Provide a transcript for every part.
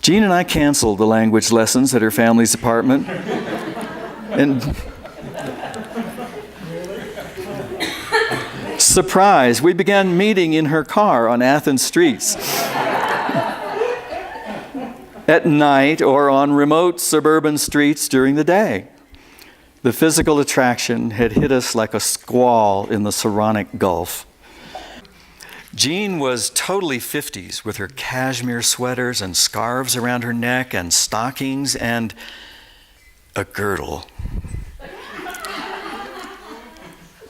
Jean and I canceled the language lessons at her family's apartment. And surprise, we began meeting in her car on Athens streets. At night or on remote suburban streets during the day. The physical attraction had hit us like a squall in the Saronic Gulf. Jean was totally 50s with her cashmere sweaters and scarves around her neck and stockings and a girdle.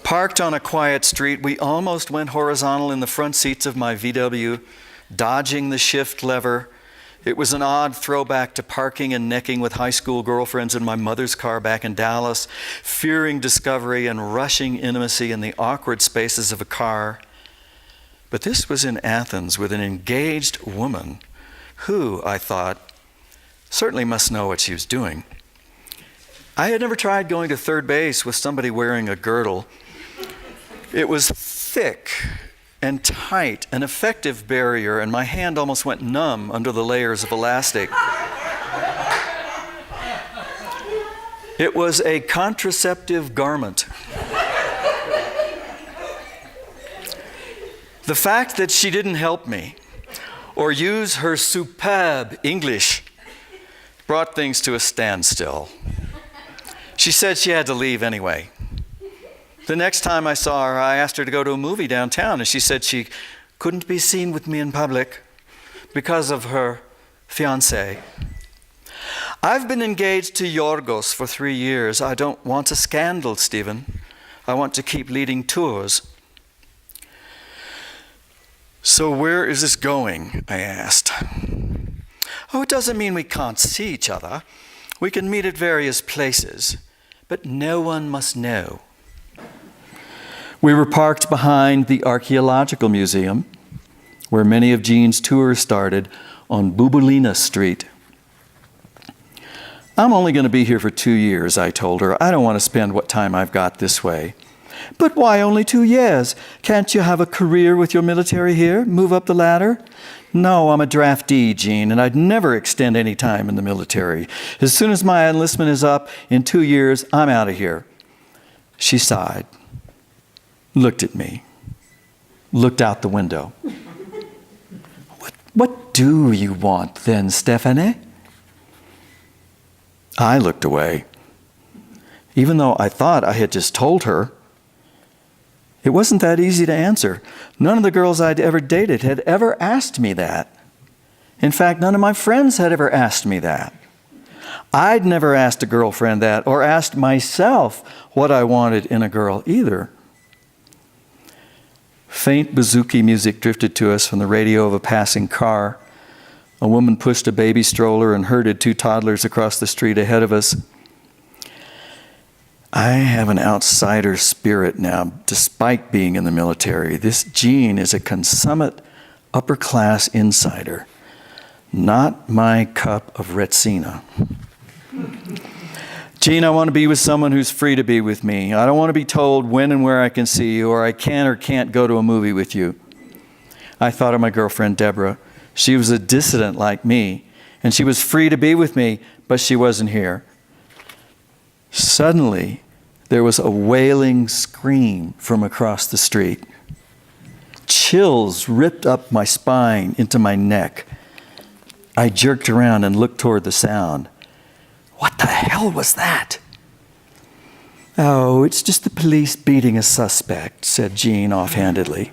Parked on a quiet street, we almost went horizontal in the front seats of my VW, dodging the shift lever. It was an odd throwback to parking and necking with high school girlfriends in my mother's car back in Dallas, fearing discovery and rushing intimacy in the awkward spaces of a car. But this was in Athens with an engaged woman who, I thought, certainly must know what she was doing. I had never tried going to third base with somebody wearing a girdle. It was thick and tight, an effective barrier, and my hand almost went numb under the layers of elastic. It was a contraceptive garment. The fact that she didn't help me or use her superb English brought things to a standstill. She said she had to leave anyway. The next time I saw her, I asked her to go to a movie downtown, and she said she couldn't be seen with me in public because of her fiancé. I've been engaged to Yorgos for 3 years. I don't want a scandal, Stephen. I want to keep leading tours. So where is this going? I asked. Oh, it doesn't mean we can't see each other. We can meet at various places, but no one must know. We were parked behind the Archaeological Museum, where many of Jean's tours started, on Bubulina Street. I'm only going to be here for 2 years, I told her. I don't want to spend what time I've got this way. But why only 2 years? Can't you have a career with your military here? Move up the ladder? No, I'm a draftee, Jean, and I'd never extend any time in the military. As soon as my enlistment is up, in 2 years, I'm out of here. She sighed, looked at me, looked out the window. What do you want then, Stephanie? I looked away. Even though I thought I had just told her, it wasn't that easy to answer. None of the girls I'd ever dated had ever asked me that. In fact, none of my friends had ever asked me that. I'd never asked a girlfriend that or asked myself what I wanted in a girl either. Faint bouzouki music drifted to us from the radio of a passing car. A woman pushed a baby stroller and herded 2 toddlers across the street ahead of us. I have an outsider spirit now, despite being in the military. This Jean is a consummate upper-class insider, not my cup of Retsina. Jean, I want to be with someone who's free to be with me. I don't want to be told when and where I can see you, or I can or can't go to a movie with you. I thought of my girlfriend, Deborah. She was a dissident like me, and she was free to be with me, but she wasn't here. Suddenly, there was a wailing scream from across the street. Chills ripped up my spine into my neck. I jerked around and looked toward the sound. What the hell was that? Oh, it's just the police beating a suspect, said Jean offhandedly.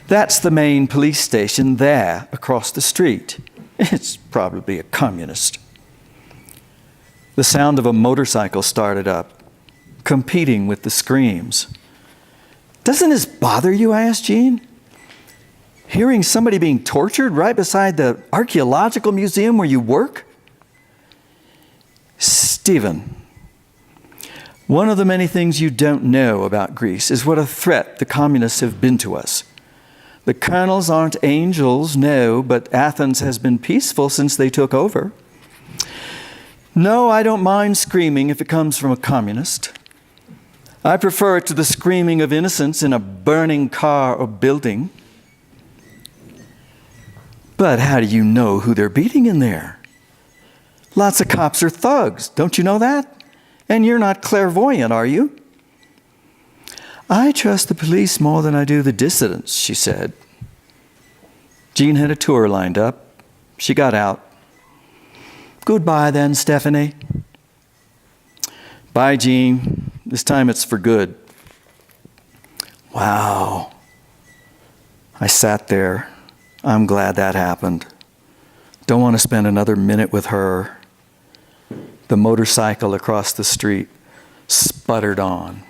That's the main police station there across the street. It's probably a communist. The sound of a motorcycle started up, competing with the screams. Doesn't this bother you? I asked Jean. Hearing somebody being tortured right beside the archaeological museum where you work? Stephen, one of the many things you don't know about Greece is what a threat the communists have been to us. The colonels aren't angels, no, but Athens has been peaceful since they took over. No, I don't mind screaming if it comes from a communist. I prefer it to the screaming of innocents in a burning car or building. But how do you know who they're beating in there? Lots of cops are thugs. Don't you know that? And you're not clairvoyant, are you? I trust the police more than I do the dissidents, she said. Jean had a tour lined up. She got out. Goodbye then, Stephanie. Bye, Jean. This time it's for good. Wow. I sat there. I'm glad that happened. Don't want to spend another minute with her. The motorcycle across the street sputtered on.